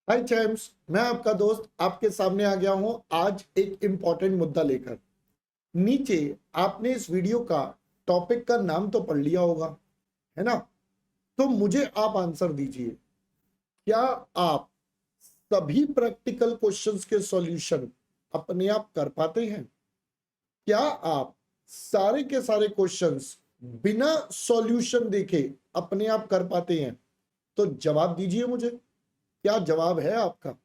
हाय चैम्स, मैं आपका दोस्त आपके सामने आ गया हूं आज एक इंपॉर्टेंट मुद्दा लेकर। नीचे आपने इस वीडियो का टॉपिक का नाम तो पढ़ लिया होगा, है ना? तो मुझे आप आंसर दीजिए, क्या आप सभी प्रैक्टिकल क्वेश्चंस के सॉल्यूशन अपने आप कर पाते हैं? क्या आप सारे के सारे क्वेश्चंस बिना सॉल्यूशन देखे अपने आप कर पाते हैं? तो जवाब दीजिए मुझे, क्या जवाब है आपका?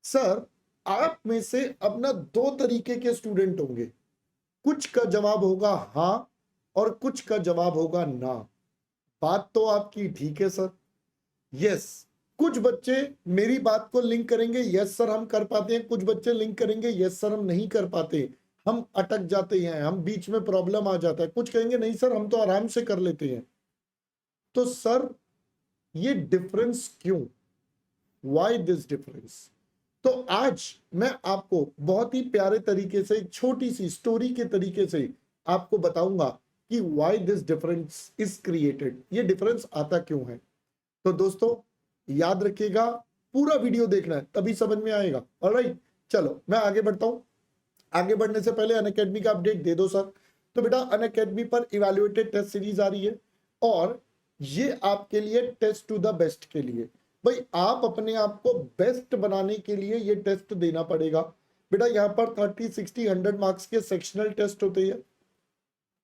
सर, आप में से अपना दो तरीके के स्टूडेंट होंगे। कुछ का जवाब होगा हाँ और कुछ का जवाब होगा ना। बात तो आपकी ठीक है सर। यस, कुछ बच्चे मेरी बात को लिंक करेंगे, यस सर हम कर पाते हैं। कुछ बच्चे लिंक करेंगे, यस सर हम नहीं कर पाते, हम अटक जाते हैं, हम बीच में प्रॉब्लम आ जाता है। कुछ कहेंगे नहीं सर हम तो आराम से कर लेते हैं। तो सर, ये डिफरेंस क्यों? Why this difference? तो आज मैं आपको बहुत ही प्यारे तरीके से एक छोटी सी स्टोरी के तरीके से आपको बताऊंगा कि why this difference is created, ये डिफरेंस आता क्यों है। तो दोस्तों याद रखिएगा, पूरा वीडियो देखना है तभी समझ में आएगा। ऑलराइट, चलो मैं आगे बढ़ता हूं। आगे बढ़ने से पहले अनअकैडमी का अपडेट दे दो सर। तो बेटा अनअकैडमी पर इवैल्यूएटेड टेस्ट सीरीज आ रही है और ये आपके लिए टेस्ट टू द बेस्ट के लिए, भाई आप अपने आप को बेस्ट बनाने के लिए ये टेस्ट देना पड़ेगा। बेटा यहाँ पर 30, 60, 100 मार्क्स के सेक्शनल टेस्ट होते हैं।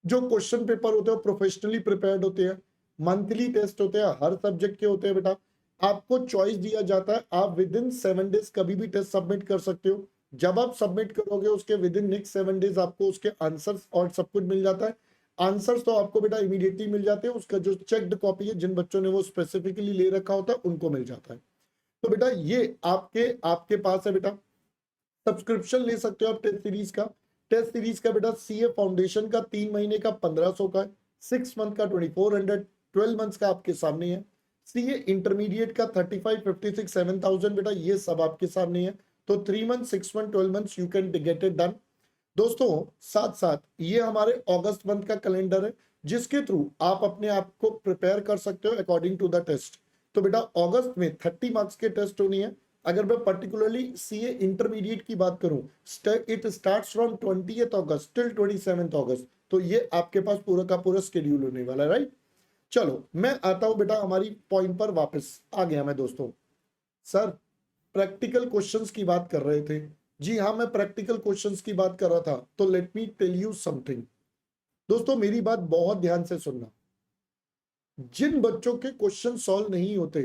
जो क्वेश्चन पेपर होते हैं प्रोफेशनली प्रिपेयर्ड होते हैं। मंथली टेस्ट होते हैं, हर सब्जेक्ट के होते हैं। बेटा आपको चॉइस दिया जाता है, आप विद इन 7 डेज कभी भी टेस्ट सबमिट कर सकते हो। जब आप सबमिट करोगे उसके विद इन नेक्स्ट 7 डेज आपको उसके आंसर्स और सब कुछ मिल जाता है। आंसर्स तो आपको बेटा इमीडिएटली मिल जाते हैं, उसका जो चेक्ड कॉपी है जिन बच्चों ने वो स्पेसिफिकली ले रखा होता है उनको मिल जाता है। तो बेटा ये आपके आपके पास है। बेटा सब्सक्रिप्शन ले सकते हो आप टेस्ट सीरीज का। टेस्ट सीरीज का बेटा सीए फाउंडेशन का 3 महीने का 1500 का है, 6 मंथ का 2400, 12 मंथ्स का आपके सामने है। सीए इंटरमीडिएट का 35, 56, 7000 बेटा ये सब आपके सामने है। तो 3 month, 6 month, 12 months you can get it done. दोस्तों साथ साथ ये हमारे अगस्त मंथ का कैलेंडर है जिसके थ्रू आप अपने आप को प्रिपेयर कर सकते हो अकॉर्डिंग टू द टेस्ट। तो बेटा अगस्त में 30 मार्क्स के टेस्ट होनी है। अगर मैं पर्टिकुलरली सीए इंटरमीडिएट की बात करूं, it starts from 20th August till 27th अगस्त। तो ये आपके पास पूरा का पूरा शेड्यूल होने वाला है, राइट? चलो मैं आता हूं बेटा हमारी पॉइंट पर वापस आ गया मैं दोस्तों। सर, प्रैक्टिकल क्वेश्चंस की बात कर रहे थे। जी हाँ, मैं प्रैक्टिकल क्वेश्चंस की बात कर रहा था। तो let me tell you something. दोस्तों मेरी बात बहुत ध्यान से सुनना। जिन बच्चों के क्वेश्चन सॉल्व नहीं होते,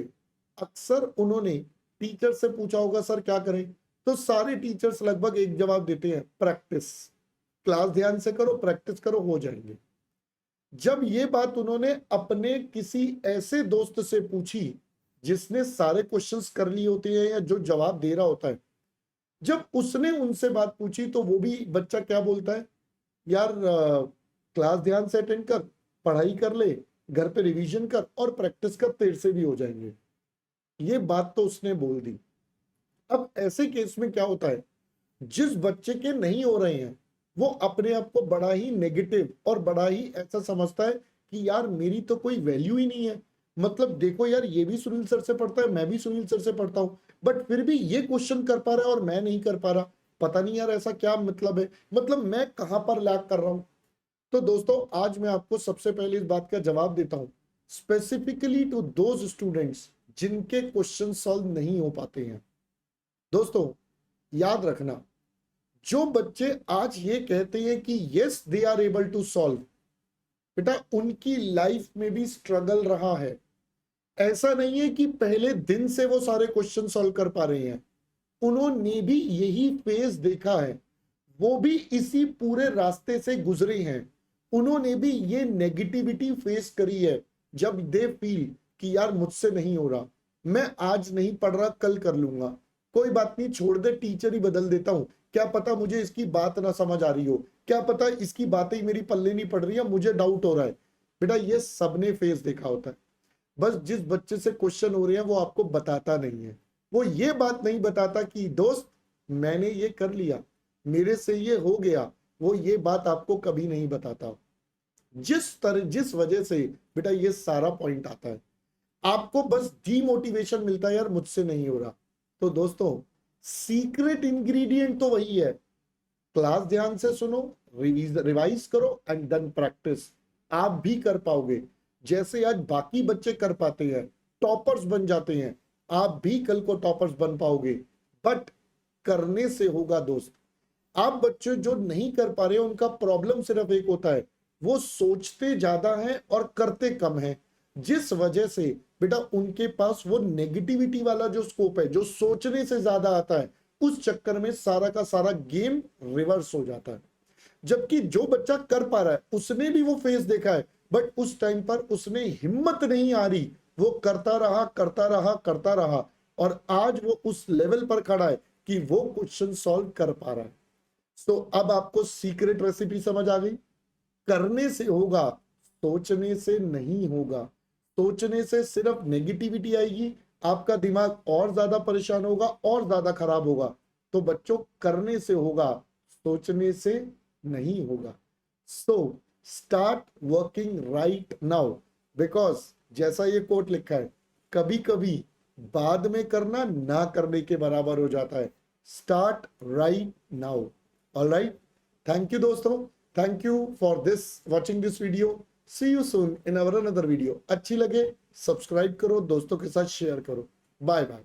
अक्सर उन्होंने टीचर से पूछा होगा सर क्या करें। तो सारे टीचर्स लगभग एक जवाब देते हैं, प्रैक्टिस। क्लास ध्यान से करो, प्रैक्टिस करो, हो जाएंगे। जब ये बात उन्होंने अपने किसी ऐसे दोस्त से पूछी जिसने सारे क्वेश्चंस कर लिए होते हैं या जो जवाब दे रहा होता है, जब उसने उनसे बात पूछी तो वो भी बच्चा क्या बोलता है, यार क्लास ध्यान से अटेंड कर, पढ़ाई कर ले, घर पे रिवीजन कर और प्रैक्टिस कर, तेरे से भी हो जाएंगे। ये बात तो उसने बोल दी। अब ऐसे केस में क्या होता है, जिस बच्चे के नहीं हो रहे हैं वो अपने आप को बड़ा ही नेगेटिव और बड़ा ही ऐसा समझता है कि यार मेरी तो कोई वैल्यू ही नहीं है। मतलब देखो यार, ये भी सुनील सर से पढ़ता है, मैं भी सुनील सर से पढ़ता हूँ, बट फिर भी ये क्वेश्चन कर पा रहा है और मैं नहीं कर पा रहा। पता नहीं यार ऐसा क्या मतलब है, मतलब मैं कहां पर लैग कर रहा हूं। तो दोस्तों आज मैं आपको सबसे पहले इस बात का जवाब देता हूं, स्पेसिफिकली टू दोज स्टूडेंट्स जिनके क्वेश्चन सॉल्व नहीं हो पाते हैं। दोस्तों याद रखना, जो बच्चे आज ये कहते हैं कि yes they are able to solve, बेटा उनकी लाइफ में भी स्ट्रगल रहा है। ऐसा नहीं है कि पहले दिन से वो सारे क्वेश्चन सॉल्व कर पा रहे हैं, उन्होंने भी यही फेज देखा है, वो भी इसी पूरे रास्ते से गुजरे हैं। उन्होंने भी ये नेगेटिविटी फेस करी है जब दे फील कि यार मुझसे नहीं हो रहा, मैं आज नहीं पढ़ रहा कल कर लूंगा, कोई बात नहीं छोड़ दे, टीचर ही बदल देता हूं, क्या पता मुझे इसकी बात ना समझ आ रही हो, क्या पता इसकी बातें ही मेरी पल्ले नहीं पड़ रही है, मुझे डाउट हो रहा है। बेटा ये सबने फेस देखा होता है। बस जिस बच्चे से क्वेश्चन हो रहे हैं वो आपको बताता नहीं है, वो ये बात नहीं बताता कि दोस्त मैंने ये कर लिया, मेरे से ये हो गया, वो ये बात आपको कभी नहीं बताता। जिस वजह से बेटा ये सारा पॉइंट आता है, आपको बस डीमोटिवेशन मिलता है, यार मुझसे नहीं हो रहा, तो दोस्तों सीक्रेट इंग्रेडिएंट तो वही है, क्लास ध्यान से सुनो, रिवाइज करो एंड देन प्रैक्टिस। आप भी कर पाओगे, जैसे आज बाकी बच्चे कर पाते हैं, टॉपर्स बन जाते हैं, आप भी कल को टॉपर्स बन पाओगे। बट करने से होगा दोस्त। आप बच्चे जो नहीं कर पा रहे हैं उनका प्रॉब्लम सिर्फ एक होता है, वो सोचते ज्यादा हैं और करते कम हैं, जिस वजह से बेटा उनके पास वो नेगेटिविटी वाला जो स्कोप है, जो सोचने से ज्यादा आता है, उस चक्कर में सारा का सारा गेम रिवर्स हो जाता है। जबकि जो बच्चा कर पा रहा है उसने भी वो फेस देखा है, बट उस टाइम पर उसने हिम्मत नहीं आ रही, वो करता रहा करता रहा करता रहा, और आज वो उस लेवल पर खड़ा है कि वो क्वेश्चन सॉल्व कर पा रहा है। तो अब आपको सीक्रेट रेसिपी समझ आ गई। करने से होगा, सोचने से नहीं होगा। सोचने से सिर्फ नेगेटिविटी आएगी, आपका दिमाग और ज्यादा परेशान होगा और ज्यादा खराब होगा। तो बच्चों करने से होगा, सोचने से नहीं होगा। So start working right now, because जैसा ये कोट लिखा है, कभी कभी बाद में करना ना करने के बराबर हो जाता है। Start right now. Alright, thank you दोस्तों, thank you for this watching this video. See you soon in our another video. अच्छी लगे सब्सक्राइब करो, दोस्तों के साथ शेयर करो। Bye bye.